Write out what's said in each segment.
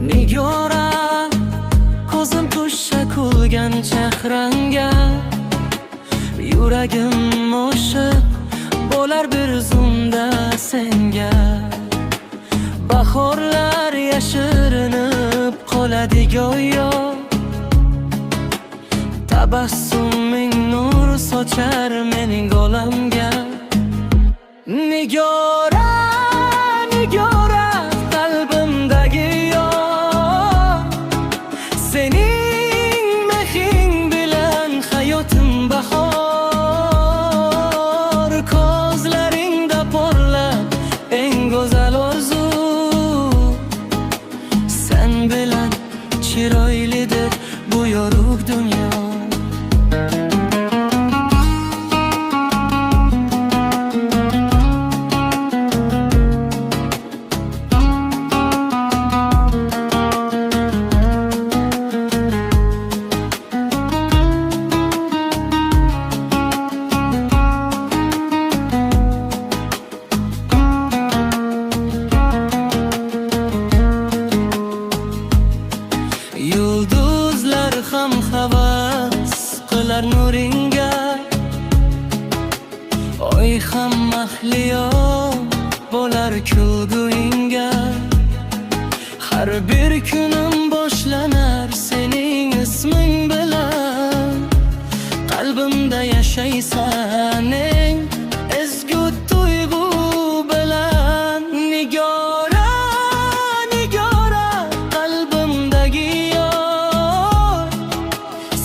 Nigora ko'zim tushsa kulgan chehrangga, yuragim oshiq bo'lar bir zumda senga. Bahorlar yashirinib qoladi go'yo, tabassuming nur sochar mening olamga. Nigora, Nigora qalbimdagi yor, sening mehring bilan hayotim bahor. Ko'zlaringda porlab eng go'zal orzu, sen bilan chiroylidir bu yorug' dunyo. Yulduzlar ham havas qilar nuringga, oy ham mahliyo bo'lar kulguingga. Har bir kunim boshlanar sening isming bilan, qalbimda yashaysan eng ezgu tuyg'u bilan. Nigora, Nigora qalbimdagi yor,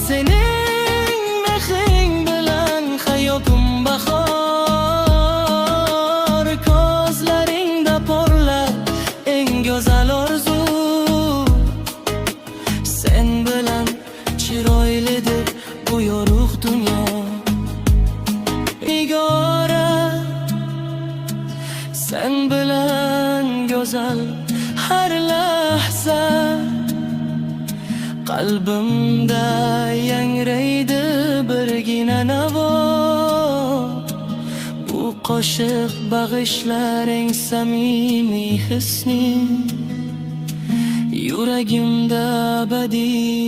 sening mehring bilan hayotim bahor. Ko'zlaringda porlar eng go'zal orzu, sen bilan chiroylidir bu yorug' dunyo. Nigora, sen bilan go'zal har lahza, qalbimda yangraydi birgina navo. Bu qo'shiq bag'ishlaring samimiy hisni, yuragimda abadiy